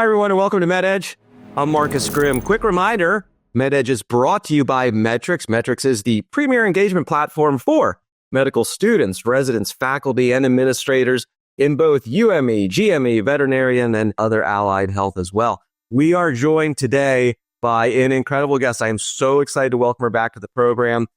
Hi, everyone, and welcome to MedEdge. I'm Marcus Grimm. Quick reminder, MedEdge is brought to you by Metrics. Metrics is the premier engagement platform for medical students, residents, faculty, and administrators in both UME, GME, veterinarian, and other allied health as well. We are joined today by an incredible guest. I am so excited to welcome her back to the program.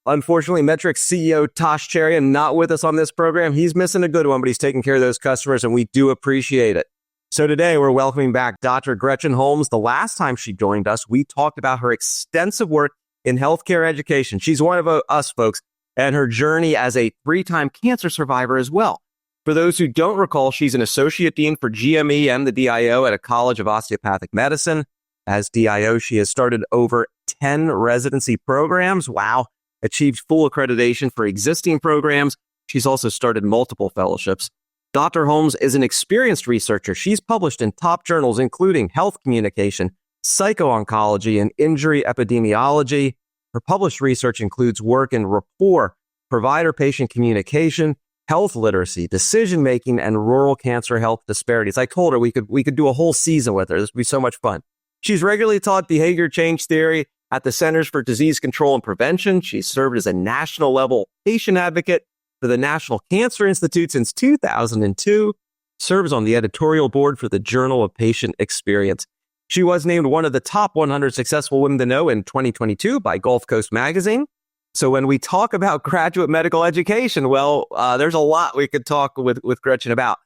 Unfortunately, Metrics CEO Tosh Cherian not with us on this program. He's missing a good one, but he's taking care of those customers, and we do appreciate it. So today we're welcoming back Dr. Gretchen Holmes. The last time she joined us, we talked about her extensive work in healthcare education. She's one of us, folks, and her journey as a 3-time cancer survivor as well. For those who don't recall, she's an associate dean for GME and the DIO at a College of Osteopathic Medicine. As DIO, she has started over 10 residency programs. Wow. Achieved full accreditation for existing programs. She's also started multiple fellowships. Dr. Holmes is an experienced researcher. She's published in top journals, including Health Communication, Psycho-Oncology, and Injury Epidemiology. Her published research includes work in rapport, provider-patient communication, health literacy, decision-making, and rural cancer health disparities. I told her we could do a whole season with her. This would be so much fun. She's regularly taught behavior change theory at the Centers for Disease Control and Prevention. She's served as a national-level patient advocate for the National Cancer Institute since 2002, serves on the editorial board for the Journal of Patient Experience. She was named one of the top 100 successful women to know in 2022 by Gulf Coast Magazine. So when we talk about graduate medical education, well, there's a lot we could talk with Gretchen about.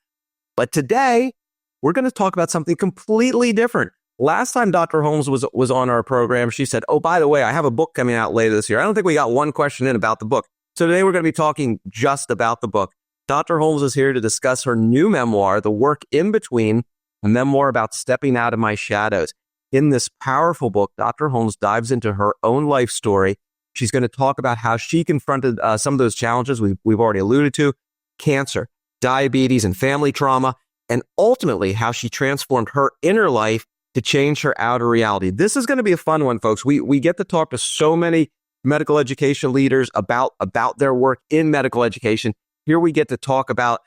But today, we're going to talk about something completely different. Last time Dr. Holmes was on our program, she said, oh, by the way, I have a book coming out later this year. I don't think we got one question in about the book. So today we're going to be talking just about the book. Dr. Holmes is here to discuss her new memoir, The Work in Between, a memoir about stepping out of my shadows. In this powerful book, Dr. Holmes dives into her own life story. She's going to talk about how she confronted some of those challenges we've already alluded to, cancer, diabetes, and family trauma, and ultimately how she transformed her inner life to change her outer reality. This is going to be a fun one, folks. We get to talk to so many medical education leaders about their work in medical education. Here we get to talk about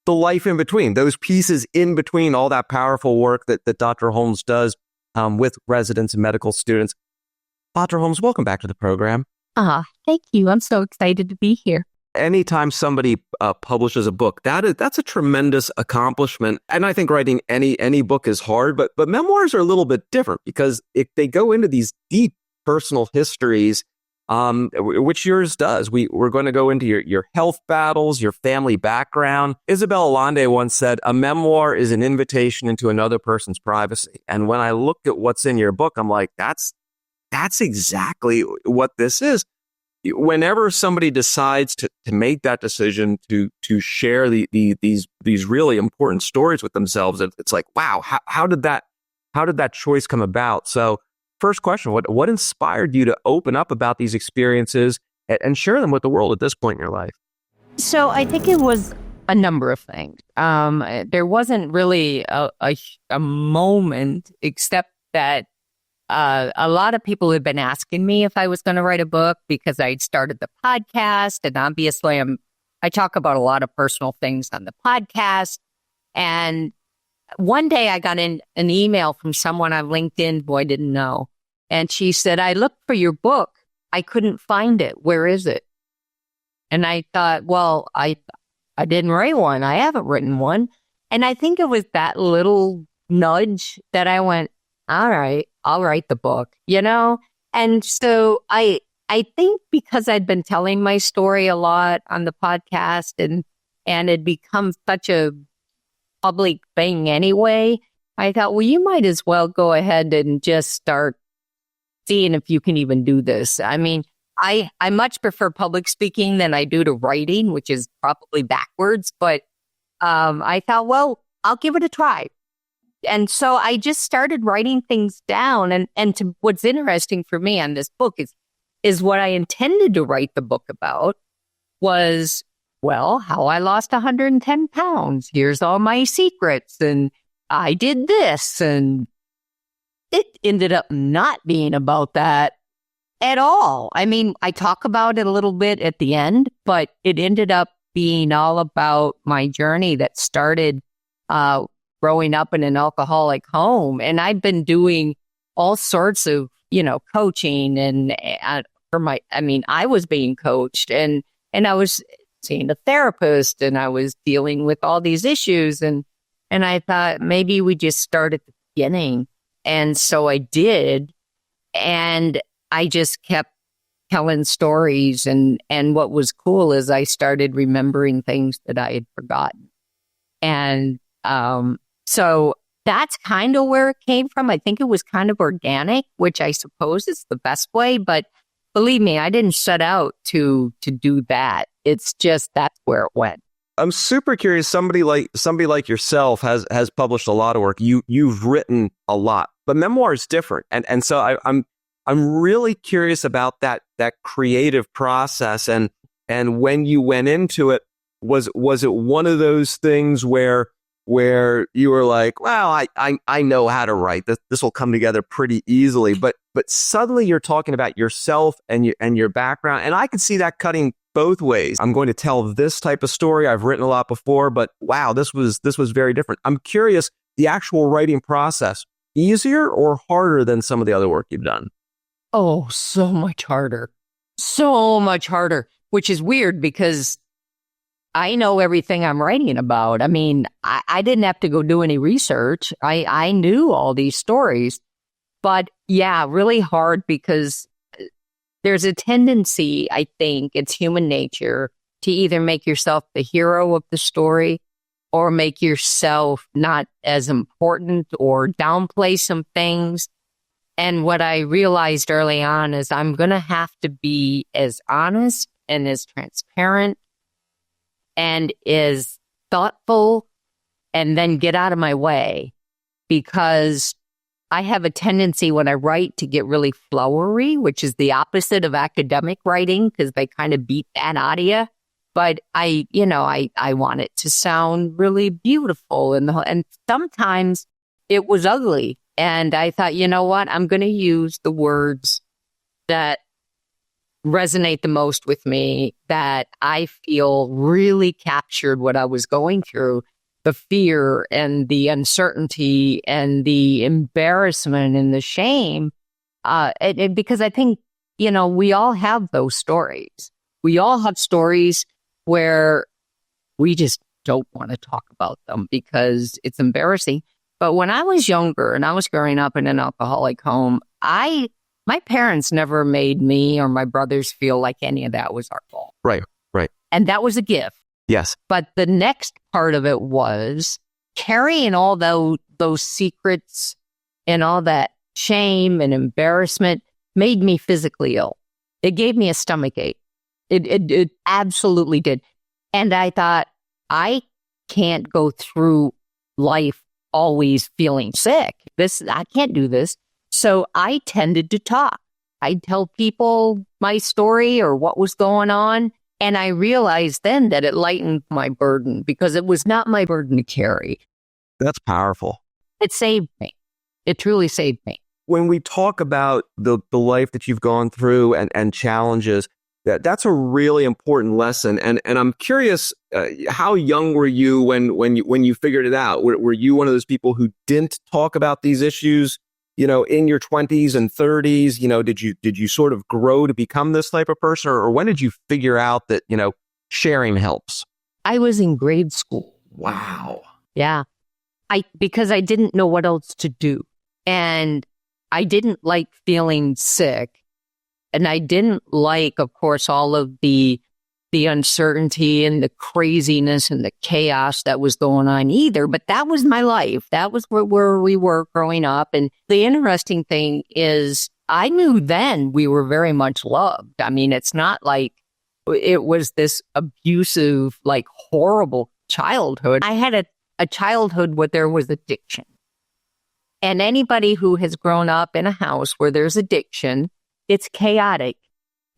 the life in between, those pieces in between all that powerful work that Dr. Holmes does with residents and medical students. Dr. Holmes, welcome back to the program. Thank you. I'm so excited to be here. Anytime somebody publishes a book, that's a tremendous accomplishment. And I think writing any book is hard, but memoirs are a little bit different because they go into these deep personal histories, which yours does. We're going to go into your health battles, your family background. Isabel Allende once said, a memoir is an invitation into another person's privacy. And when I looked at what's in your book, I'm like, that's exactly what this is. Whenever somebody decides to make that decision to share these really important stories with themselves, it's like, wow, how did that choice come about? So first question, what inspired you to open up about these experiences and share them with the world at this point in your life? So I think it was a number of things. There wasn't really a moment, except that a lot of people had been asking me if I was going to write a book because I'd started the podcast. And obviously I talk about a lot of personal things on the podcast. And one day I got an email from someone on LinkedIn who I didn't know. And she said, I looked for your book. I couldn't find it. Where is it? And I thought, well, I didn't write one. I haven't written one. And I think it was that little nudge that I went, all right, I'll write the book, And so I think because I'd been telling my story a lot on the podcast and it become such a public thing anyway, I thought, well, you might as well go ahead and just start seeing if you can even do this. I mean, I much prefer public speaking than I do to writing, which is probably backwards. But I thought, well, I'll give it a try. And so I just started writing things down. And what's interesting for me on this book is what I intended to write the book about was, well, how I lost 110 pounds. Here's all my secrets. And I did this. And it ended up not being about that at all. I mean, I talk about it a little bit at the end, but it ended up being all about my journey that started growing up in an alcoholic home. And I've been doing all sorts of, coaching and I was being coached and I was seeing a therapist and I was dealing with all these issues. And I thought maybe we just start at the beginning. And so I did. And I just kept telling stories. And what was cool is I started remembering things that I had forgotten. And so that's kind of where it came from. I think it was kind of organic, which I suppose is the best way. But believe me, I didn't set out to do that. It's just that's where it went. I'm super curious. Somebody like yourself has published a lot of work. You've written a lot, but memoir is different. And so I'm really curious about that creative process. And when you went into it, was it one of those things where you were like, well, I know how to write. This will come together pretty easily. But suddenly you're talking about yourself and your background, and I could see that cutting both ways. I'm going to tell this type of story. I've written a lot before, but wow, this was very different. I'm curious, the actual writing process, easier or harder than some of the other work you've done? Oh, so much harder. So much harder, which is weird because I know everything I'm writing about. I mean, I didn't have to go do any research. I knew all these stories. But yeah, really hard because there's a tendency, I think, it's human nature to either make yourself the hero of the story or make yourself not as important or downplay some things. And what I realized early on is I'm going to have to be as honest and as transparent and as thoughtful and then get out of my way, because I have a tendency when I write to get really flowery, which is the opposite of academic writing because they kind of beat that out of you. But I want it to sound really beautiful. And sometimes it was ugly. And I thought, you know what? I'm going to use the words that resonate the most with me, that I feel really captured what I was going through, the fear and the uncertainty and the embarrassment and the shame. Because I think, we all have those stories. We all have stories where we just don't want to talk about them because it's embarrassing. But when I was younger and I was growing up in an alcoholic home, my parents never made me or my brothers feel like any of that was our fault. Right. And that was a gift. Yes. But the next part of it was carrying all those secrets and all that shame and embarrassment made me physically ill. It gave me a stomach ache. It absolutely did. And I thought, I can't go through life always feeling sick. I can't do this. So I tended to talk. I'd tell people my story or what was going on. And I realized then that it lightened my burden because it was not my burden to carry. That's powerful. It saved me. It truly saved me. When we talk about the life that you've gone through and challenges, that's a really important lesson. And I'm curious, how young were you when you figured it out? Were you one of those people who didn't talk about these issues, in your 20s and 30s? Did you sort of grow to become this type of person, or when did you figure out that, sharing helps? I was in grade school. Wow. Yeah. Because I didn't know what else to do. And I didn't like feeling sick. And I didn't like, of course, all of the uncertainty and the craziness and the chaos that was going on either. But that was my life. That was where we were growing up. And the interesting thing is I knew then we were very much loved. I mean, it's not like it was this abusive, like horrible childhood. I had a childhood where there was addiction. And anybody who has grown up in a house where there's addiction, it's chaotic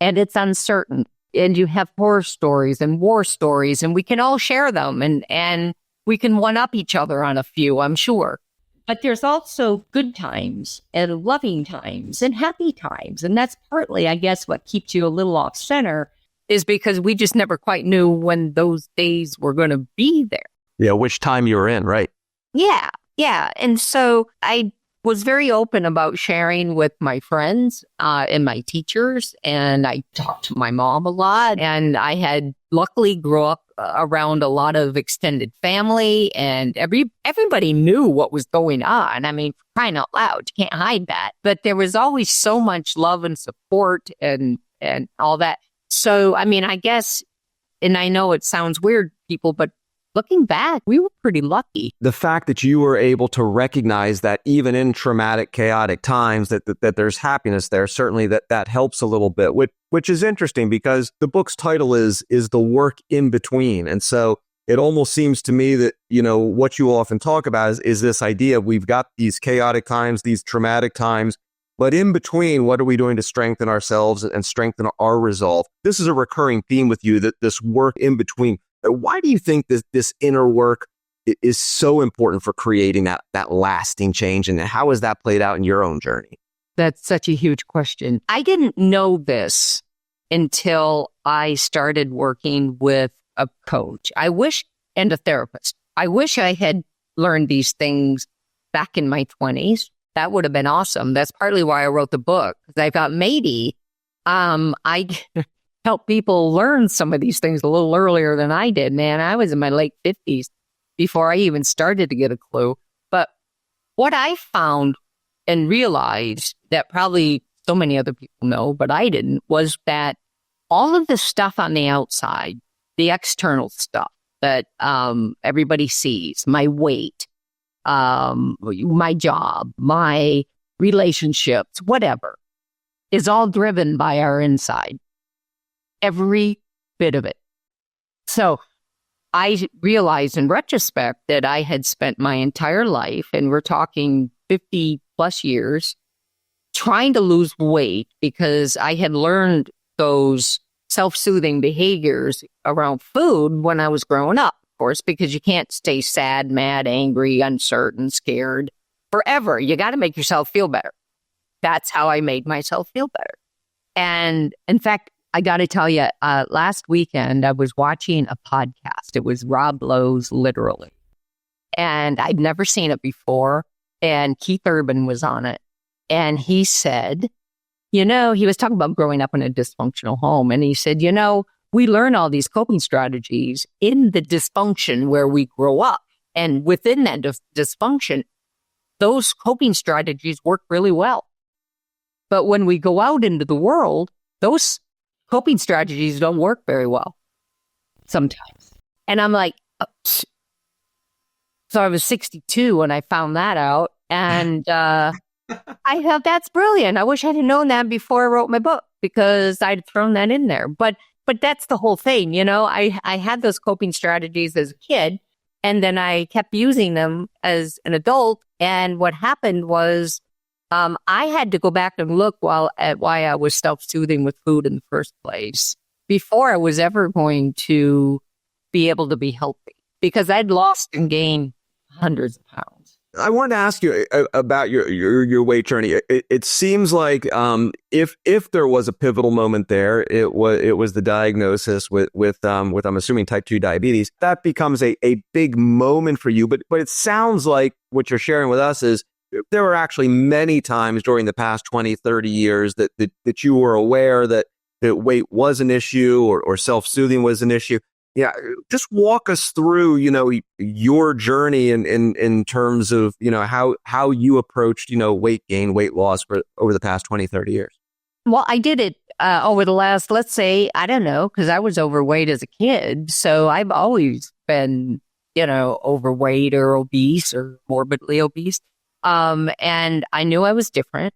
and it's uncertain. And you have horror stories and war stories, and we can all share them and we can one-up each other on a few, I'm sure. But there's also good times and loving times and happy times. And that's partly, I guess, what keeps you a little off center is because we just never quite knew when those days were going to be there. Yeah, which time you were in, right? Yeah, yeah. And so I was very open about sharing with my friends and my teachers. And I talked to my mom a lot. And I had luckily grew up around a lot of extended family, and everybody knew what was going on. I mean, crying out loud, you can't hide that. But there was always so much love and support and all that. So, I mean, I guess, and I know it sounds weird, people, but looking back, we were pretty lucky. The fact that you were able to recognize that even in traumatic, chaotic times, that there's happiness there, certainly that helps a little bit, which is interesting because the book's title is The Work in Between. And so it almost seems to me that, what you often talk about is this idea of we've got these chaotic times, these traumatic times, but in between, what are we doing to strengthen ourselves and strengthen our resolve? This is a recurring theme with you, that this work in between. Why do you think this inner work is so important for creating that lasting change? And how has that played out in your own journey? That's such a huge question. I didn't know this until I started working with a coach. And a therapist. I wish I had learned these things back in my 20s. That would have been awesome. That's partly why I wrote the book, because I thought maybe I help people learn some of these things a little earlier than I did. Man, I was in my late 50s before I even started to get a clue. But what I found and realized that probably so many other people know, but I didn't, was that all of the stuff on the outside, the external stuff that everybody sees, my weight, my job, my relationships, whatever, is all driven by our inside. Every bit of it. So I realized in retrospect that I had spent my entire life, and we're talking 50 plus years, trying to lose weight because I had learned those self-soothing behaviors around food when I was growing up, of course, because you can't stay sad, mad, angry, uncertain, scared forever. You got to make yourself feel better. That's how I made myself feel better. And in fact, I got to tell you, last weekend, I was watching a podcast. It was Rob Lowe's Literally. And I'd never seen it before. And Keith Urban was on it. And he said, he was talking about growing up in a dysfunctional home. And he said, we learn all these coping strategies in the dysfunction where we grow up. And within that dysfunction, those coping strategies work really well. But when we go out into the world, those coping strategies don't work very well sometimes. And I'm like, so I was 62 when I found that out. And I thought, that's brilliant. I wish I had known that before I wrote my book, because I'd thrown that in there. But that's the whole thing. I had those coping strategies as a kid, and then I kept using them as an adult. And what happened was, I had to go back and look at why I was self-soothing with food in the first place before I was ever going to be able to be healthy, because I'd lost and gained hundreds of pounds. I wanted to ask you about your weight journey. It seems like if there was a pivotal moment there, it was the diagnosis with I'm assuming type 2 diabetes. That becomes a big moment for you. But it sounds like what you're sharing with us is there were actually many times during the past 20, 30 years that you were aware that weight was an issue or self-soothing was an issue. Yeah, just walk us through, your journey in terms of, how you approached, weight gain, weight loss over the past 20, 30 years. Well, I did it over the last, let's say, I don't know, because I was overweight as a kid. So I've always been, overweight or obese or morbidly obese. And I knew I was different.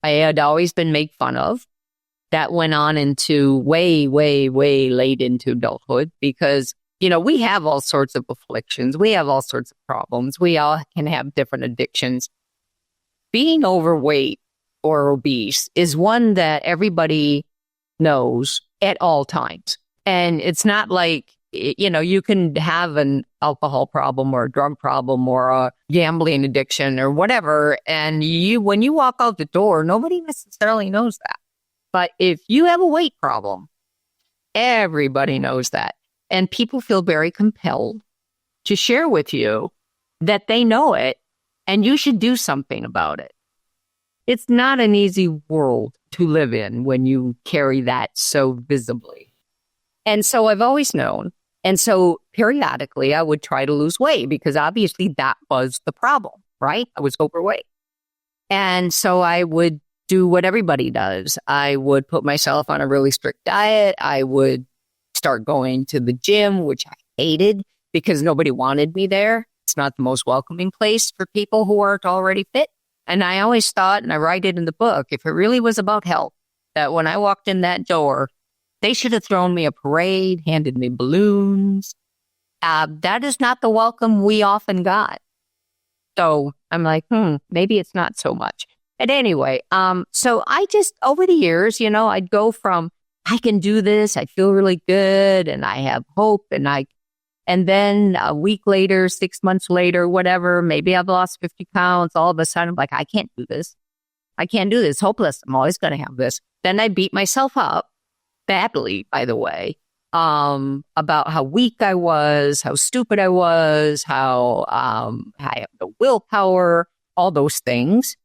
I had always been made fun of. That went on into way, way, way late into adulthood because, we have all sorts of afflictions. We have all sorts of problems. We all can have different addictions. Being overweight or obese is one that everybody knows at all times. And it's not like, you can have an alcohol problem or a drug problem or a gambling addiction or whatever. And when you walk out the door, nobody necessarily knows that. But if you have a weight problem, everybody knows that. And people feel very compelled to share with you that they know it and you should do something about it. It's not an easy world to live in when you carry that so visibly. And so I've always known. And so periodically I would try to lose weight because obviously that was the problem, right? I was overweight. And so I would do what everybody does. I would put myself on a really strict diet. I would start going to the gym, which I hated because nobody wanted me there. It's not the most welcoming place for people who aren't already fit. And I always thought, and I write it in the book, if it really was about health, that when I walked in that door, they should have thrown me a parade, handed me balloons. That is not the welcome we often got. So I'm like, maybe it's not so much. But anyway, so I just, over the years, I'd go from, I can do this, I feel really good, and I have hope, and then a week later, 6 months later, whatever, maybe I've lost 50 pounds. All of a sudden, I'm like, I can't do this. I can't do this. Hopeless. I'm always going to have this. Then I beat myself up, badly, by the way, about how weak I was, how stupid I was, how I have the willpower, all those things.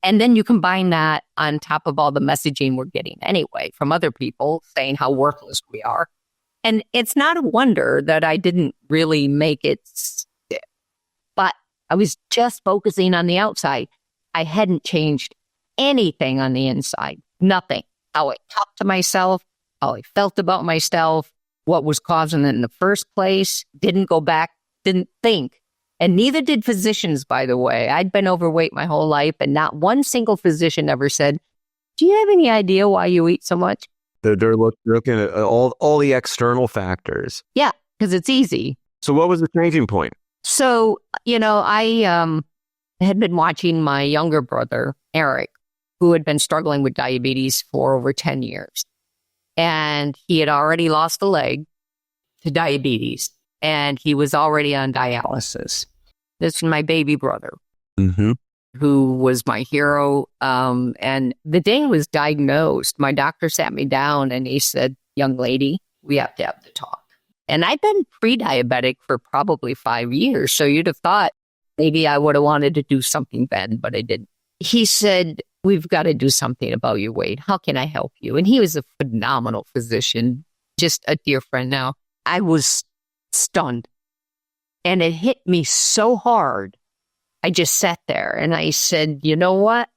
And then you combine that on top of all the messaging we're getting anyway from other people saying how worthless we are. And it's not a wonder that I didn't really make it stick. But I was just focusing on the outside. I hadn't changed anything on the inside. Nothing. How I talked to myself, how I felt about myself, what was causing it in the first place. Didn't go back, didn't think. And neither did physicians, by the way. I'd been overweight my whole life, and not one single physician ever said, do you have any idea why you eat so much? They're looking at all the external factors. Yeah, because it's easy. So what was the changing point? So, I had been watching my younger brother, Eric, who had been struggling with diabetes for over 10 years. And he had already lost a leg to diabetes, and he was already on dialysis. This is my baby brother, who was my hero. And the day he was diagnosed, my doctor sat me down and he said, young lady, we have to have the talk. And I'd been pre-diabetic for probably 5 years. So you'd have thought maybe I would have wanted to do something then, but I didn't. He said, we've got to do something about your weight. How can I help you? And he was a phenomenal physician, just a dear friend now. I was stunned. And it hit me so hard. I just sat there and I said, you know what?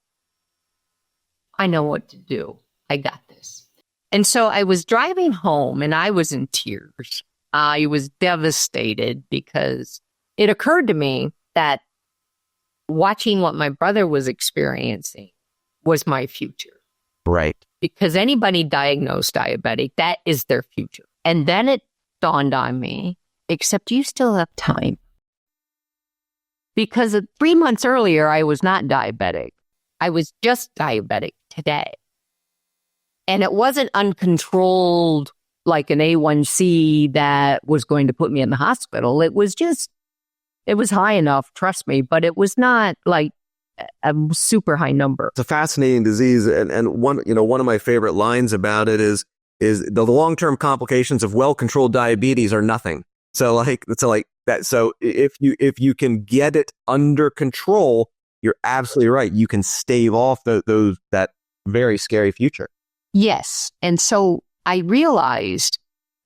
I know what to do. I got this. And so I was driving home and I was in tears. I was devastated because it occurred to me that watching what my brother was experiencing was my future. Right. Because anybody diagnosed diabetic, that is their future. And then it dawned on me, except you still have time. Because 3 months earlier, I was not diabetic. I was just diabetic today. And it wasn't uncontrolled like an A1C that was going to put me in the hospital. It was high enough, trust me, but it was not like a super high number. It's a fascinating disease. And one of my favorite lines about it is the long-term complications of well-controlled diabetes are nothing. So if you can get it under control, you're absolutely right. You can stave off that very scary future. Yes. And so I realized,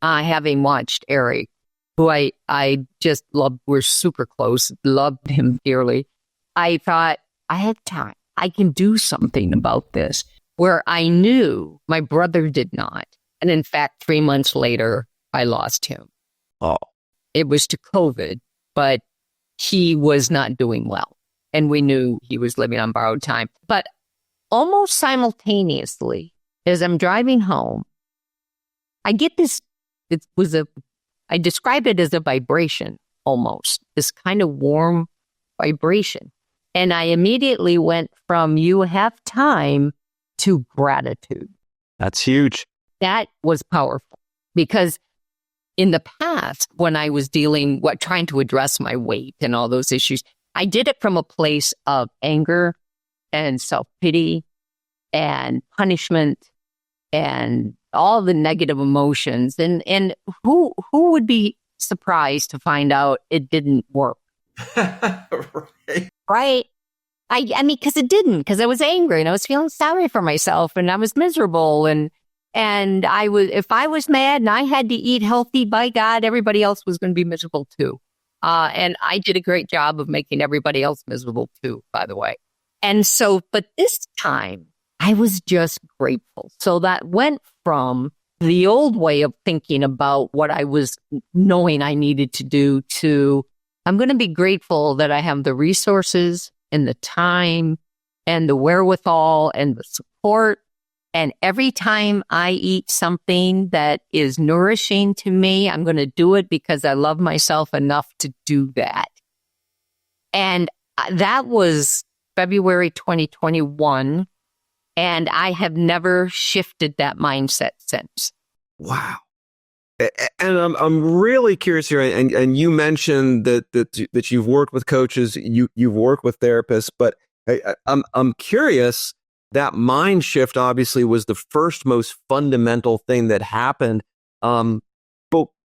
having watched Eric, who I just loved, we're super close, loved him dearly. I thought, I have time. I can do something about this, where I knew my brother did not. And in fact, 3 months later, I lost him. Oh. It was to COVID, but he was not doing well. And we knew he was living on borrowed time. But almost simultaneously, as I'm driving home, I get this, I described it as a vibration almost, this kind of warm vibration. And I immediately went from you have time to gratitude. That's huge. That was powerful because in the past, when I was trying to address my weight and all those issues, I did it from a place of anger and self-pity and punishment and all the negative emotions. And who would be surprised to find out it didn't work? Right. right? I mean, because it didn't, because I was angry and I was feeling sorry for myself and I was miserable and I was, if I was mad and I had to eat healthy, by God, everybody else was going to be miserable too. And I did a great job of making everybody else miserable too, by the way. And so, but this time I was just grateful. So that went from the old way of thinking about what I was knowing I needed to do to, I'm going to be grateful that I have the resources and the time and the wherewithal and the support. And every time I eat something that is nourishing to me, I'm going to do it because I love myself enough to do that. And that was February 2021. And I have never shifted that mindset since. Wow. And I'm really curious here. And you mentioned that you've worked with coaches, you've worked with therapists, but I'm curious. That mind shift obviously was the first most fundamental thing that happened. But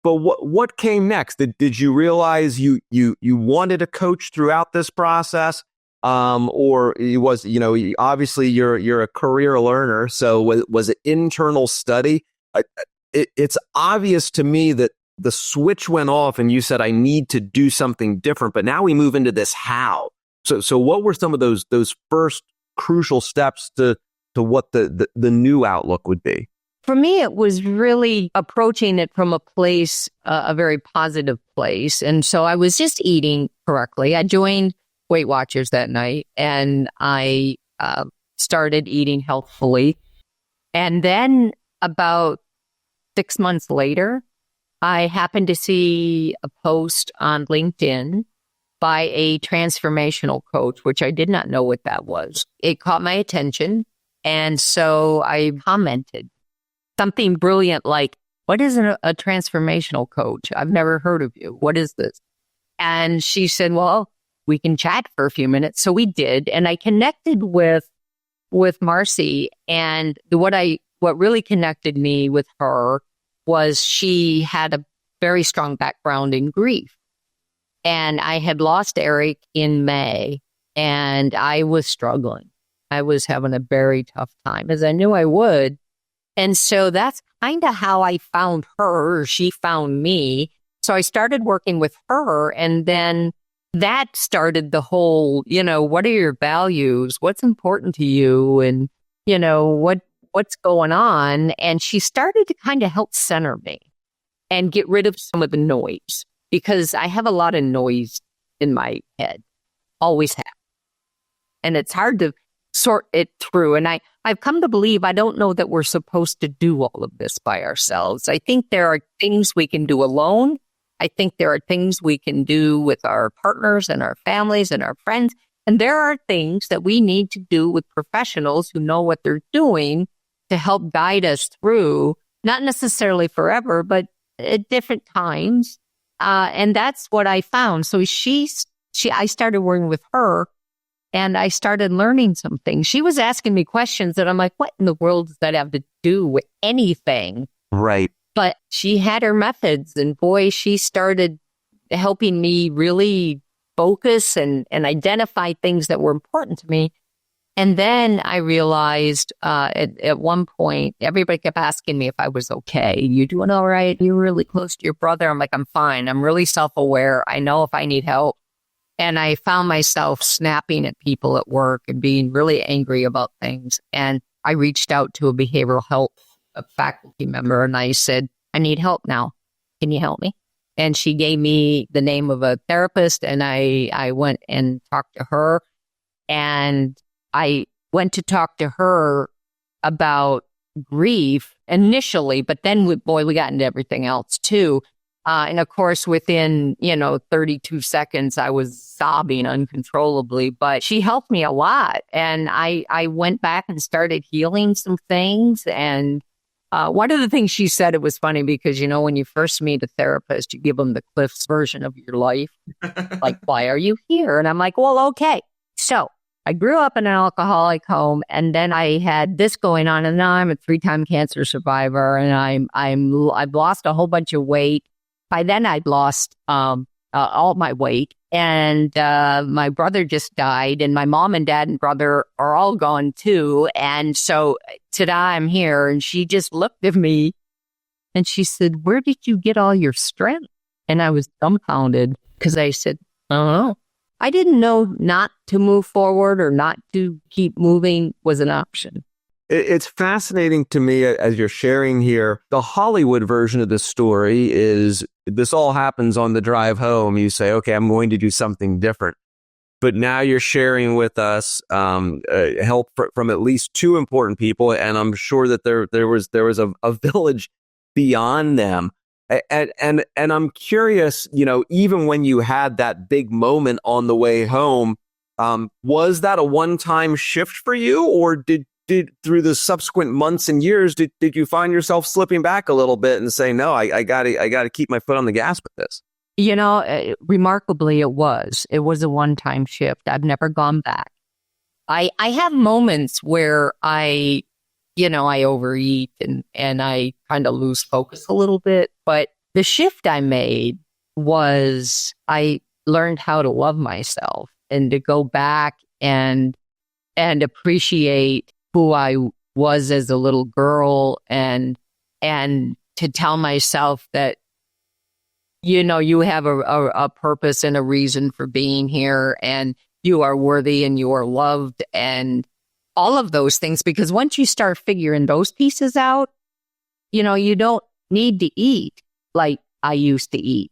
what came next? Did you realize you wanted a coach throughout this process? Or it was, obviously you're a career learner. So was it internal study? It's obvious to me that the switch went off and you said, I need to do something different. But now we move into this how. So what were some of those first crucial steps to what the new outlook would be? For me, it was really approaching it from a place, a very positive place. And so I was just eating correctly. I joined Weight Watchers that night and I started eating healthfully. And then about 6 months later, I happened to see a post on LinkedIn by a transformational coach, which I did not know what that was. It caught my attention. And so I commented something brilliant like, what is a transformational coach? I've never heard of you. What is this? And she said, well, we can chat for a few minutes. So we did. And I connected with Marcy. And what really connected me with her was she had a very strong background in grief. And I had lost Eric in May, and I was struggling. I was having a very tough time, as I knew I would. And so that's kind of how I found her, or she found me. So I started working with her, and then that started the whole, what are your values? What's important to you? And, what's going on? And she started to kind of help center me and get rid of some of the noise. Because I have a lot of noise in my head, always have. And it's hard to sort it through. And I've come to believe I don't know that we're supposed to do all of this by ourselves. I think there are things we can do alone. I think there are things we can do with our partners and our families and our friends. And there are things that we need to do with professionals who know what they're doing to help guide us through, not necessarily forever, but at different times. And that's what I found. So I started working with her and I started learning some things. She was asking me questions that I'm like, what in the world does that have to do with anything? Right. But she had her methods and boy, she started helping me really focus and identify things that were important to me. And then I realized at one point, everybody kept asking me if I was okay. You doing all right? You're really close to your brother. I'm like, I'm fine. I'm really self-aware. I know if I need help. And I found myself snapping at people at work and being really angry about things. And I reached out to a behavioral health faculty member and I said, I need help now. Can you help me? And she gave me the name of a therapist and I went and talked to her. And I went to talk to her about grief initially, but then we got into everything else too. And of course, within, 32 seconds, I was sobbing uncontrollably, but she helped me a lot. And I went back and started healing some things. And one of the things she said, it was funny because, when you first meet a therapist, you give them the Cliff's version of your life. Like, why are you here? And I'm like, well, okay. So I grew up in an alcoholic home, and then I had this going on, and now I'm a 3-time cancer survivor, and I've lost a whole bunch of weight. By then, I'd lost all my weight, And my brother just died, and my mom and dad and brother are all gone too. And so today I'm here, and she just looked at me and she said, "Where did you get all your strength?" And I was dumbfounded because I said, "I don't know." I didn't know not to move forward or not to keep moving was an option. It's fascinating to me as you're sharing here. The Hollywood version of this story is this all happens on the drive home. You say, okay, I'm going to do something different. But now you're sharing with us help from at least two important people. And I'm sure that there was a village beyond them. And I'm curious, even when you had that big moment on the way home, was that a one-time shift for you, or did through the subsequent months and years, did you find yourself slipping back a little bit and saying, no, I gotta keep my foot on the gas with this? Remarkably, it was a one-time shift. I've never gone back. I have moments where I overeat and I kind of lose focus a little bit. But the shift I made was I learned how to love myself and to go back and appreciate who I was as a little girl, and to tell myself that, you have a purpose and a reason for being here, and you are worthy and you are loved, and all of those things. Because once you start figuring those pieces out, you don't need to eat like I used to eat,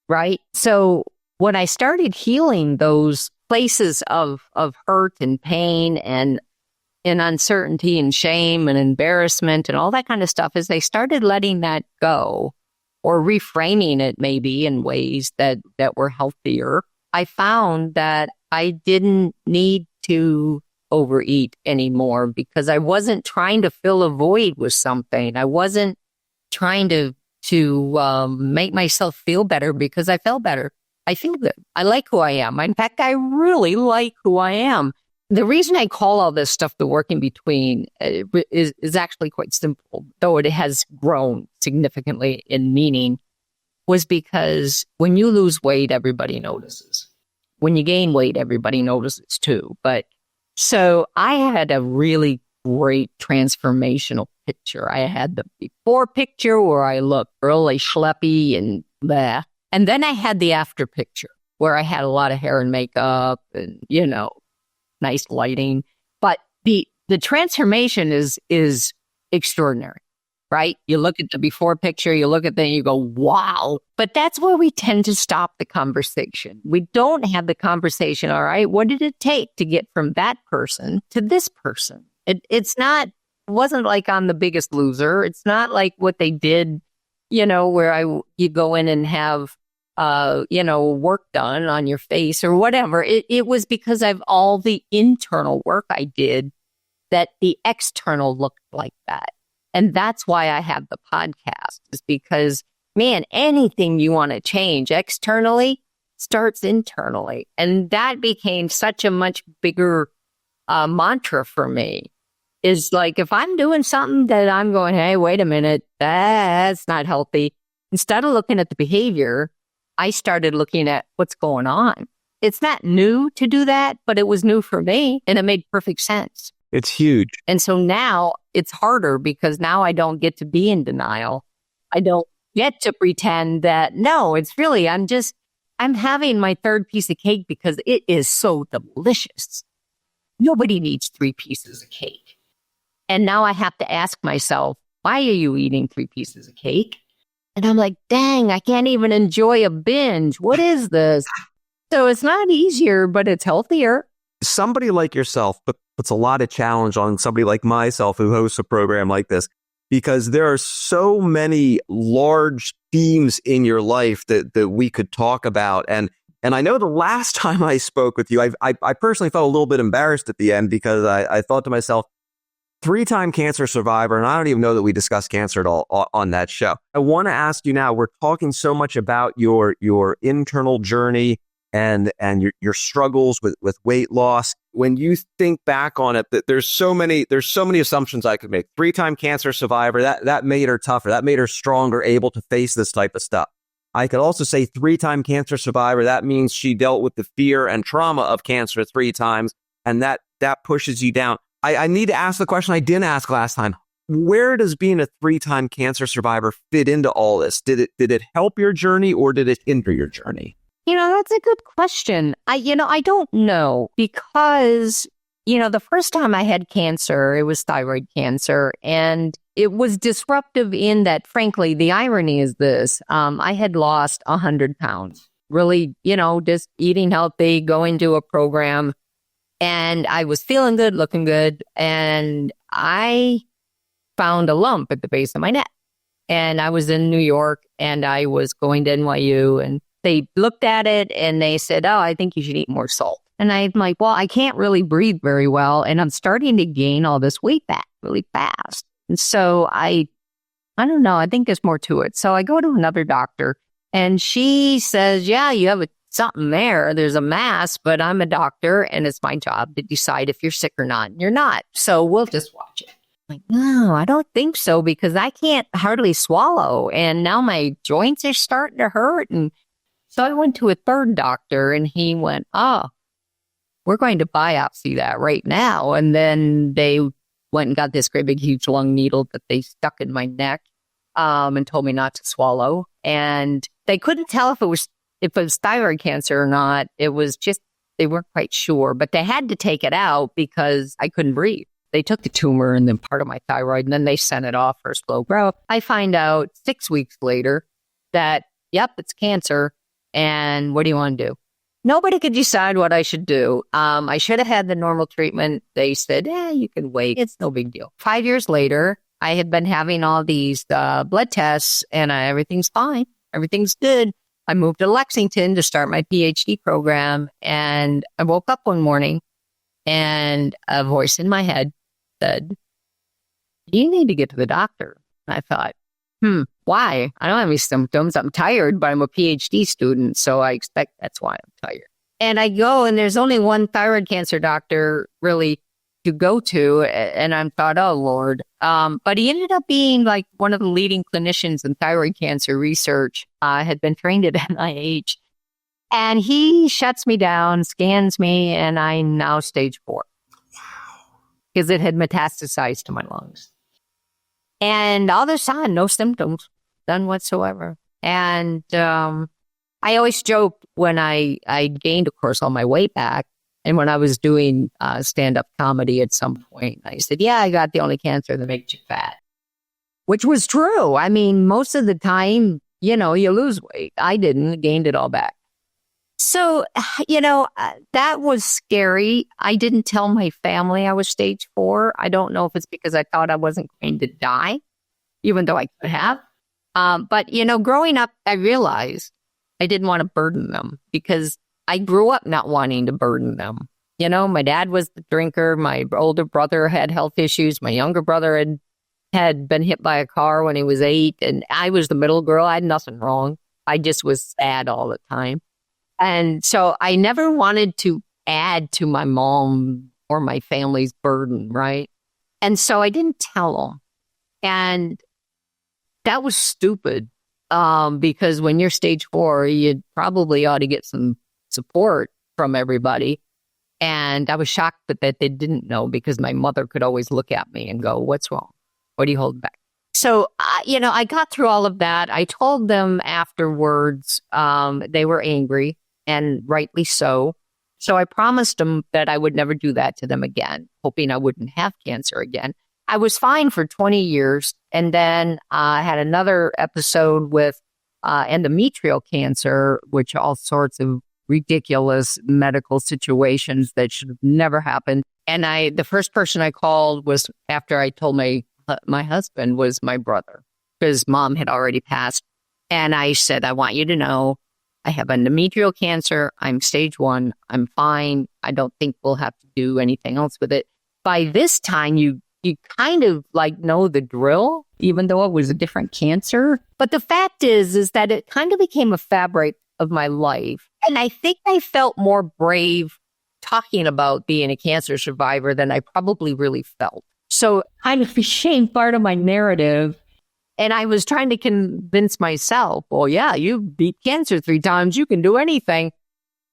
right? So when I started healing those places of hurt and pain and uncertainty and shame and embarrassment and all that kind of stuff, as they started letting that go or reframing it maybe in ways that were healthier, I found that I didn't need to overeat anymore, because I wasn't trying to fill a void with something. I wasn't trying to make myself feel better because I felt better. I feel good. I like who I am. In fact, I really like who I am. The reason I call all this stuff the work in between is actually quite simple, though it has grown significantly in meaning, was because when you lose weight, everybody notices. When you gain weight, everybody notices too. But so I had a really great transformational picture. I had the before picture where I looked really schleppy and bleh. And then I had the after picture where I had a lot of hair and makeup and, nice lighting. But the transformation is extraordinary, right? You look at the before picture, you look at that, you go, wow. But that's where we tend to stop the conversation. We don't have the conversation. All right, what did it take to get from that person to this person? It wasn't like on The Biggest Loser. It's not like what they did, where you go in and have work done on your face or whatever. It was because of all the internal work I did that the external looked like that. And that's why I have the podcast, is because, man, anything you want to change externally starts internally. And that became such a much bigger mantra for me, is like, if I'm doing something that I'm going, hey, wait a minute, that's not healthy. Instead of looking at the behavior, I started looking at what's going on. It's not new to do that, but it was new for me and it made perfect sense. It's huge. And so now it's harder because now I don't get to be in denial. I don't get to pretend that, no, it's really, I'm having my third piece of cake because it is so delicious. Nobody needs 3 pieces of cake. And now I have to ask myself, why are you eating 3 pieces of cake? And I'm like, dang, I can't even enjoy a binge. What is this? So it's not easier, but it's healthier. Somebody like yourself puts a lot of challenge on somebody like myself who hosts a program like this, because there are so many large themes in your life that we could talk about. And I know the last time I spoke with you, I personally felt a little bit embarrassed at the end, because I thought to myself, 3-time cancer survivor, and I don't even know that we discussed cancer at all on that show. I want to ask you now, we're talking so much about your internal journey and your struggles with weight loss. When you think back on it, that there's so many assumptions I could make. 3-time cancer survivor, that made her tougher, that made her stronger, able to face this type of stuff. I could also say 3-time cancer survivor. That means she dealt with the fear and trauma of cancer 3 times, and that pushes you down. I need to ask the question I didn't ask last time. Where does being a 3-time cancer survivor fit into all this? Did it help your journey or did it hinder your journey? That's a good question. I don't know because, the first time I had cancer, it was thyroid cancer, and it was disruptive in that, frankly, the irony is this. I had lost 100 pounds, really, just eating healthy, going to a program, and I was feeling good, looking good, and I found a lump at the base of my neck. And I was in New York, and I was going to NYU, and they looked at it and they said, "Oh, I think you should eat more salt." And I'm like, well, I can't really breathe very well. And I'm starting to gain all this weight back really fast. And so I don't know. I think there's more to it. So I go to another doctor and she says, yeah, you have something there. There's a mass, but I'm a doctor and it's my job to decide if you're sick or not. And you're not. So we'll just watch it. I'm like, no, I don't think so because I can't hardly swallow. And now my joints are starting to hurt. And so I went to a third doctor and he went, oh, we're going to biopsy that right now. And then they went and got this great big huge long needle that they stuck in my neck and told me not to swallow. And they couldn't tell if it was thyroid cancer or not. It was just, they weren't quite sure, but they had to take it out because I couldn't breathe. They took the tumor and then part of my thyroid, and then they sent it off for slow growth. I find out 6 weeks later that, yep, it's cancer. And what do you want to do? Nobody could decide what I should do. I should have had the normal treatment. They said, you can wait. It's no big deal. 5 years later, I had been having all these blood tests and everything's fine. Everything's good. I moved to Lexington to start my PhD program. And I woke up one morning and a voice in my head said, you need to get to the doctor. And I thought, why? I don't have any symptoms. I'm tired, but I'm a PhD student, so I expect that's why I'm tired. And I go, and there's only one thyroid cancer doctor really to go to, and I thought, oh, Lord. But he ended up being like one of the leading clinicians in thyroid cancer research, had been trained at NIH. And he shuts me down, scans me, and I'm now stage 4. Wow. Because it had metastasized to my lungs. And all of a sudden, no symptoms, none whatsoever. And I always joked when I gained, of course, all my weight back. And when I was doing stand-up comedy at some point, I said, yeah, I got the only cancer that makes you fat, which was true. I mean, most of the time, you lose weight. I didn't, gained it all back. So, that was scary. I didn't tell my family I was stage 4. I don't know if it's because I thought I wasn't going to die, even though I could have. But, growing up, I realized I didn't want to burden them because I grew up not wanting to burden them. My dad was the drinker. My older brother had health issues. My younger brother had been hit by a car when he was 8. And I was the middle girl. I had nothing wrong. I just was sad all the time. And so I never wanted to add to my mom or my family's burden, right? And so I didn't tell them. And that was stupid because when you're stage 4, you probably ought to get some support from everybody. And I was shocked that they didn't know because my mother could always look at me and go, what's wrong? What are you holding back? So, I got through all of that. I told them afterwards, they were angry. And rightly so. So I promised them that I would never do that to them again, hoping I wouldn't have cancer again. I was fine for 20 years. And then I had another episode with endometrial cancer, which all sorts of ridiculous medical situations that should have never happened. And the first person I called was after I told my husband was my brother, because mom had already passed. And I said, I want you to know I have endometrial cancer. I'm stage 1. I'm fine. I don't think we'll have to do anything else with it. By this time, you kind of know the drill, even though it was a different cancer. But the fact is that it kind of became a fabric of my life. And I think I felt more brave talking about being a cancer survivor than I probably really felt. So I became part of my narrative. And I was trying to convince myself, well, yeah, you beat cancer 3 times. You can do anything.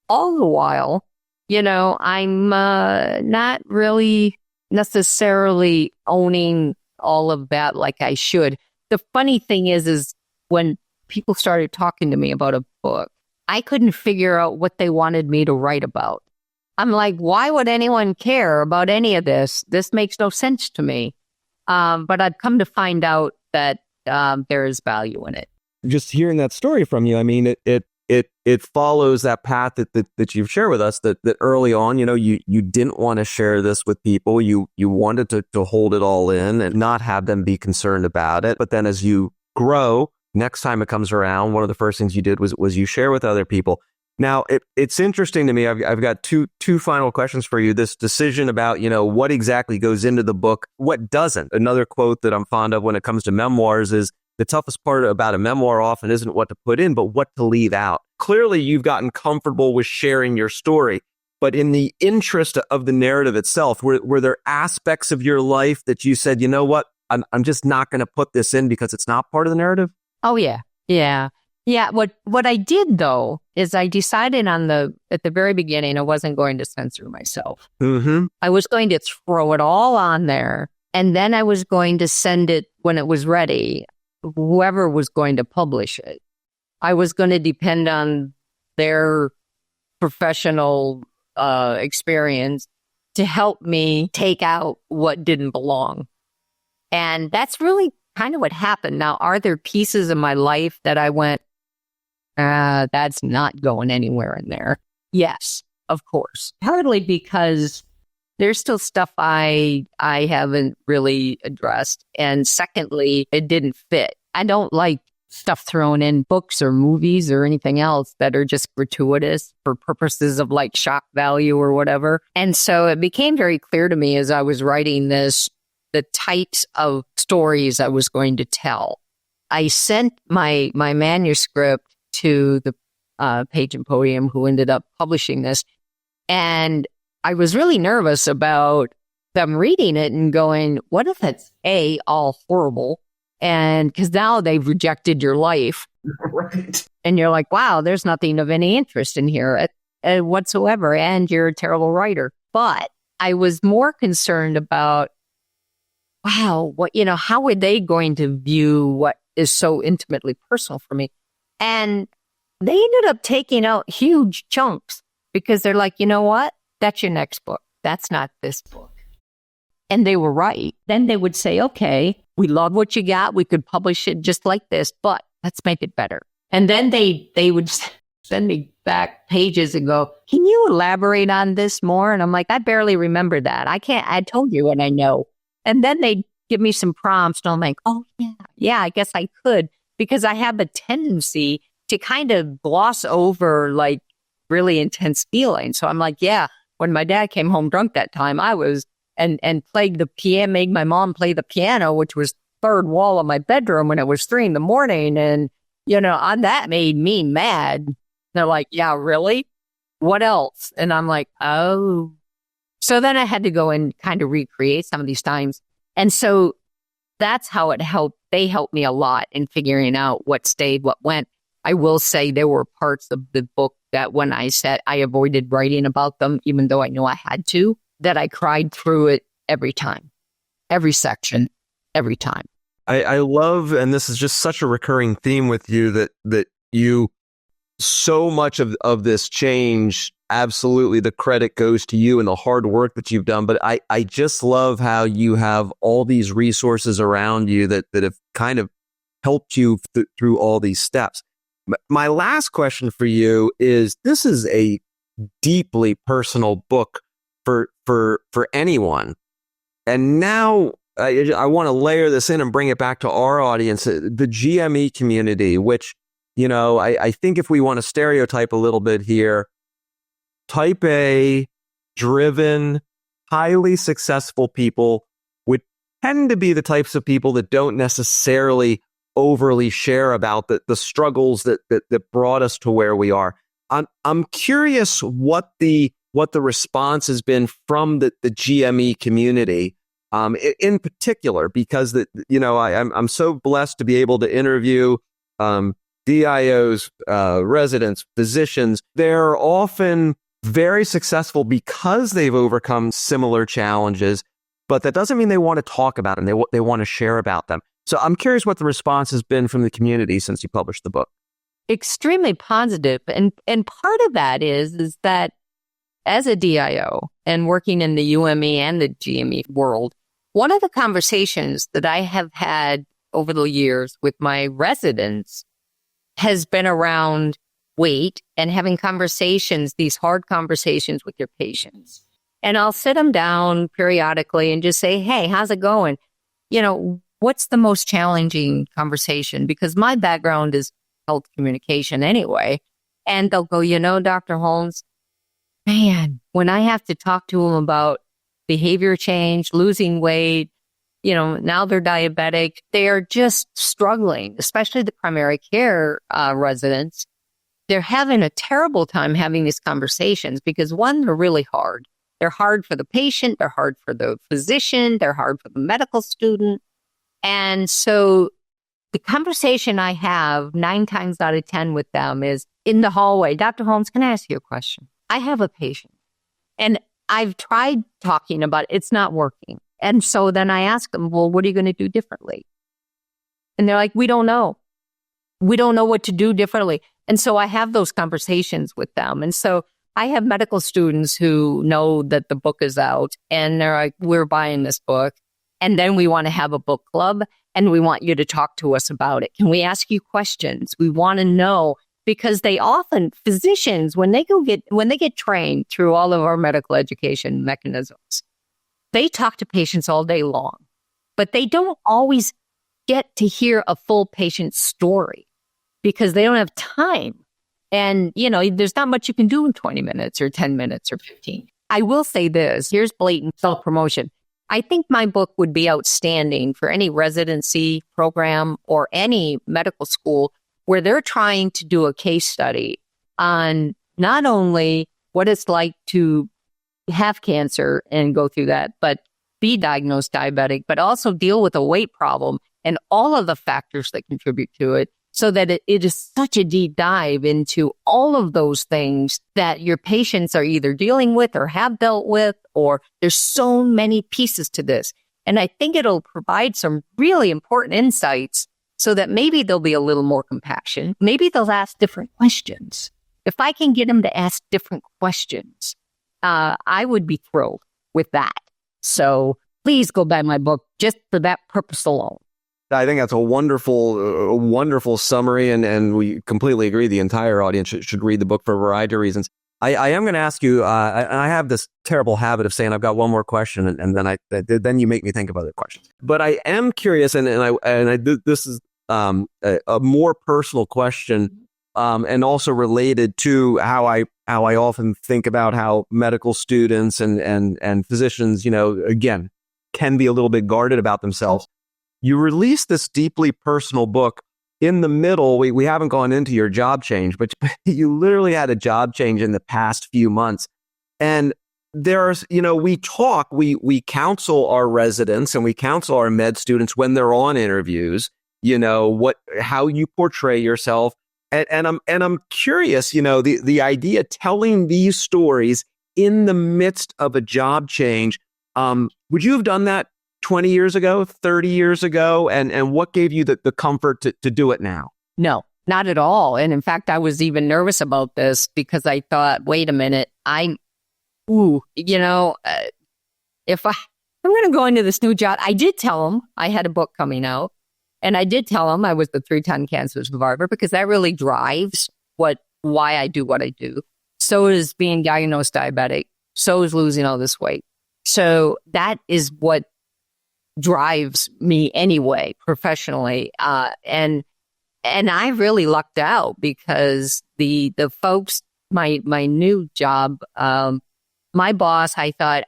All the while, I'm not really necessarily owning all of that like I should. The funny thing is when people started talking to me about a book, I couldn't figure out what they wanted me to write about. I'm like, why would anyone care about any of this? This makes no sense to me. But I've come to find out that there is value in it. Just hearing that story from you, I mean, it follows that path that you've shared with us, that early on, you didn't want to share this with people. You wanted to hold it all in and not have them be concerned about it. But then as you grow, next time it comes around, one of the first things you did was you share with other people. Now, it's interesting to me. I've got two final questions for you. This decision about, what exactly goes into the book, what doesn't. Another quote that I'm fond of when it comes to memoirs is, the toughest part about a memoir often isn't what to put in, but what to leave out. Clearly, you've gotten comfortable with sharing your story, but in the interest of the narrative itself, were there aspects of your life that you said, you know what, I'm just not going to put this in because it's not part of the narrative? Oh, yeah. Yeah. Yeah. What I did, though, is I decided at the very beginning, I wasn't going to censor myself. Mm-hmm. I was going to throw it all on there, and then I was going to send it when it was ready. Whoever was going to publish it, I was going to depend on their professional experience to help me take out what didn't belong. And that's really kind of what happened. Now, are there pieces of my life that I went, that's not going anywhere in there? Yes, of course. Partly because there's still stuff I haven't really addressed. And secondly, it didn't fit. I don't like stuff thrown in books or movies or anything else that are just gratuitous for purposes of like shock value or whatever. And so it became very clear to me as I was writing this, the types of stories I was going to tell. I sent my manuscript to the Page and Podium, who ended up publishing this. And I was really nervous about them reading it and going, what if it's all horrible? And because now they've rejected your life. Right. And you're like, wow, there's nothing of any interest in here whatsoever. And you're a terrible writer. But I was more concerned about, wow, how are they going to view what is so intimately personal for me? And they ended up taking out huge chunks because they're like, you know what? That's your next book. That's not this book. And they were right. Then they would say, okay, we love what you got. We could publish it just like this, but let's make it better. And then they would send me back pages and go, can you elaborate on this more? And I'm like, I barely remember that. I told you what I know. And then they give me some prompts and I'm like, oh yeah, I guess I could, because I have a tendency to kind of gloss over like really intense feelings. So I'm like, yeah, when my dad came home drunk that time, I was and played the piano, made my mom play the piano, which was third wall of my bedroom when it was 3 a.m. And, on that made me mad. They're like, yeah, really? What else? And I'm like, oh. So then I had to go and kind of recreate some of these times. And so that's how it helped. They helped me a lot in figuring out what stayed, what went. I will say there were parts of the book that when I said I avoided writing about them, even though I knew I had to, that I cried through it every time, every section, every time. I love, and this is just such a recurring theme with you, that you, so much of this change, absolutely the credit goes to you and the hard work that you've done. But I just love how you have all these resources around you that have kind of helped you through all these steps. My last question for you is, this is a deeply personal book for anyone. And now I want to layer this in and bring it back to our audience, the GME community, which, I think if we want to stereotype a little bit here, type A, driven, highly successful people would tend to be the types of people that don't necessarily overly share about the struggles that brought us to where we are. I'm curious what the response has been from the GME community in particular, because I'm so blessed to be able to interview DIOs, residents, physicians. They're often very successful because they've overcome similar challenges, but that doesn't mean they want to talk about them. They want to share about them. So I'm curious what the response has been from the community since you published the book. Extremely positive. And part of that is that as a DIO and working in the UME and the GME world, one of the conversations that I have had over the years with my residents has been around weight and having conversations, these hard conversations with your patients. And I'll sit them down periodically and just say, hey, how's it going? What's the most challenging conversation? Because my background is health communication anyway. And they'll go, Dr. Holmes, man, when I have to talk to them about behavior change, losing weight, now they're diabetic, they are just struggling, especially the primary care residents. They're having a terrible time having these conversations because, one, they're really hard. They're hard for the patient, they're hard for the physician, they're hard for the medical student. And so the conversation I have 9 times out of 10 with them is in the hallway. Dr. Holmes, can I ask you a question? I have a patient and I've tried talking about it. It's not working. And so then I ask them, well, what are you going to do differently? And they're like, we don't know. We don't know what to do differently. And so I have those conversations with them. And so I have medical students who know that the book is out and they're like, we're buying this book. And then we want to have a book club and we want you to talk to us about it. Can we ask you questions? We want to know, because they often, physicians, when they get trained through all of our medical education mechanisms, they talk to patients all day long, but they don't always get to hear a full patient story because they don't have time. And, there's not much you can do in 20 minutes or 10 minutes or 15. I will say this, here's blatant self-promotion. I think my book would be outstanding for any residency program or any medical school where they're trying to do a case study on not only what it's like to have cancer and go through that, but be diagnosed diabetic, but also deal with a weight problem and all of the factors that contribute to it, so that it is such a deep dive into all of those things that your patients are either dealing with or have dealt with, or there's so many pieces to this. And I think it'll provide some really important insights so that maybe there'll be a little more compassion. Maybe they'll ask different questions. If I can get them to ask different questions, I would be thrilled with that. So please go buy my book just for that purpose alone. I think that's a wonderful summary, and we completely agree. The entire audience should read the book for a variety of reasons. I am going to ask you, I have this terrible habit of saying I've got one more question, and then you make me think of other questions. But I am curious, this is a more personal question, and also related to how I often think about how medical students and physicians, again, can be a little bit guarded about themselves. You released this deeply personal book in the middle. We haven't gone into your job change, but you literally had a job change in the past few months. And there's, we counsel our residents and we counsel our med students when they're on interviews, how you portray yourself. And I'm curious, the idea telling these stories in the midst of a job change. Would you have done that 20 years ago, 30 years ago? And what gave you the comfort to do it now? No, not at all. And in fact, I was even nervous about this because I thought, wait a minute, if I'm going to go into this new job, I did tell them I had a book coming out. And I did tell them I was the 3-time cancer survivor, because that really drives why I do what I do. So is being diagnosed diabetic. So is losing all this weight. So that is what drives me anyway, professionally. And I really lucked out because the folks, my new job, my boss, I thought,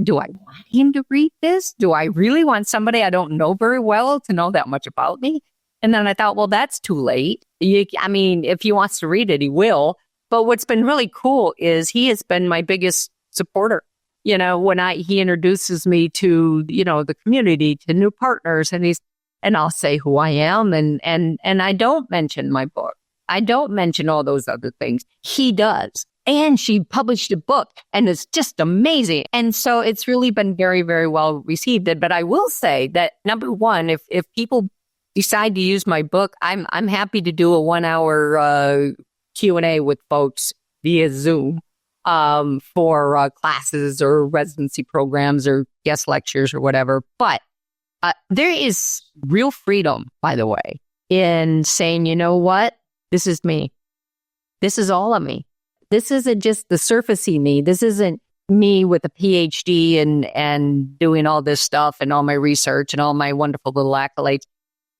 do I want him to read this? Do I really want somebody I don't know very well to know that much about me? And then I thought, well, that's too late. If he wants to read it, he will. But what's been really cool is he has been my biggest supporter. when he introduces me to, the community, to new partners, and I'll say who I am. And I don't mention my book. I don't mention all those other things. He does. And she published a book, and it's just amazing. And so it's really been very, very well received. But I will say that, number one, if people decide to use my book, I'm happy to do a 1-hour Q&A with folks via Zoom for classes or residency programs or guest lectures or whatever. But there is real freedom, by the way, in saying, you know what? This is me. This is all of me. This isn't just the surfacey me. This isn't me with a PhD and doing all this stuff and all my research and all my wonderful little accolades.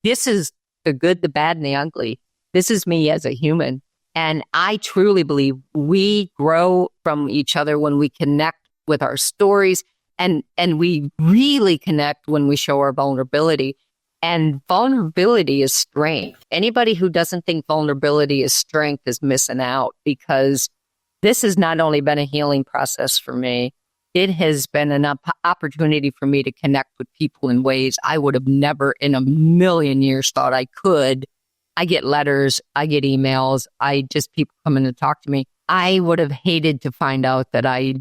This is the good, the bad, and the ugly. This is me as a human. And I truly believe we grow from each other when we connect with our stories, and we really connect when we show our vulnerability. And vulnerability is strength. Anybody who doesn't think vulnerability is strength is missing out, because this has not only been a healing process for me, it has been an opportunity for me to connect with people in ways I would have never in a million years thought I could. I get letters, I get emails, people come in to talk to me. I would have hated to find out that I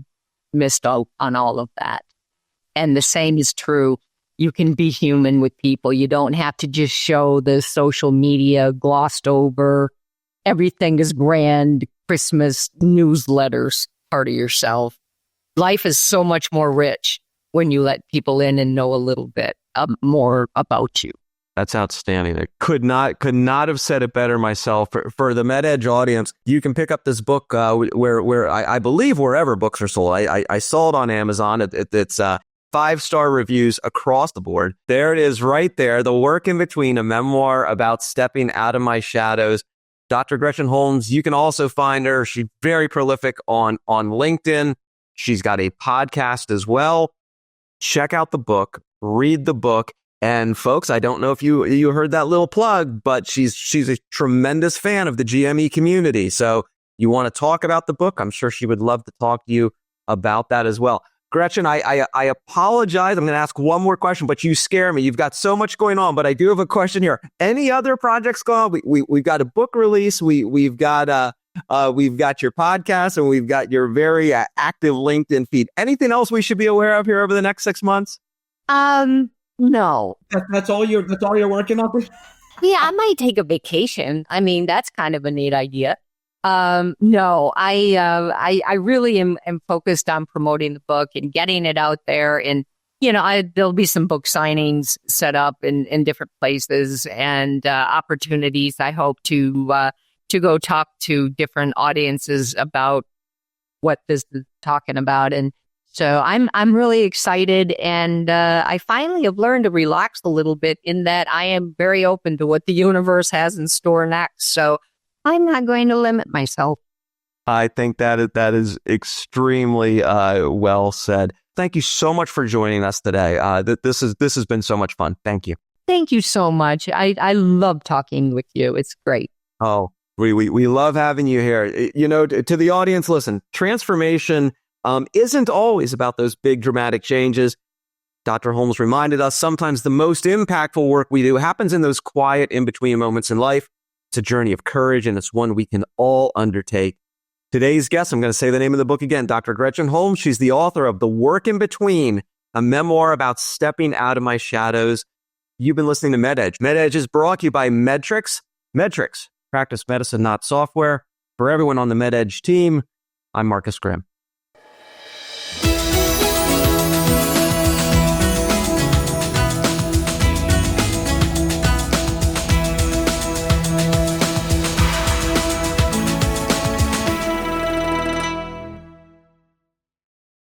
missed out on all of that. And the same is true. You can be human with people. You don't have to just show the social media glossed over, everything is grand, Christmas newsletters part of yourself. Life is so much more rich when you let people in and know a little bit more about you. That's outstanding. I could not have said it better myself. For the MedEdge audience, you can pick up this book where I believe wherever books are sold. I saw it on Amazon. It's 5-star reviews across the board. There it is right there. The Work in Between, a memoir about stepping out of my shadows. Dr. Gretchen Holmes, you can also find her. She's very prolific on LinkedIn. She's got a podcast as well. Check out the book, read the book. And folks, I don't know if you heard that little plug, but she's a tremendous fan of the GME community. So you want to talk about the book? I'm sure she would love to talk to you about that as well. Gretchen, I apologize. I'm going to ask one more question, but you scare me. You've got so much going on, but I do have a question here. Any other projects going on? We've got a book release. We've got your podcast, and we've got your very active LinkedIn feed. Anything else we should be aware of here over the next 6 months? No. That's all you're working on? Yeah, I might take a vacation. I mean, that's kind of a neat idea. No, I really am focused on promoting the book and getting it out there. And, there'll be some book signings set up in different places and opportunities. I hope to go talk to different audiences about what this is talking about. And so I'm really excited. And I finally have learned to relax a little bit in that I am very open to what the universe has in store next. So I'm not going to limit myself. I think that is extremely well said. Thank you so much for joining us today. This has been so much fun. Thank you. Thank you so much. I love talking with you. It's great. Oh, we love having you here. To the audience, listen, transformation isn't always about those big dramatic changes. Dr. Holmes reminded us sometimes the most impactful work we do happens in those quiet in-between moments in life. It's a journey of courage, and it's one we can all undertake. Today's guest, I'm going to say the name of the book again, Dr. Gretchen Holmes. She's the author of The Work in Between, a memoir about stepping out of my shadows. You've been listening to MedEdge. MedEdge is brought to you by Medtrix. Medtrix, practice medicine, not software. For everyone on the MedEdge team, I'm Marcus Grimm.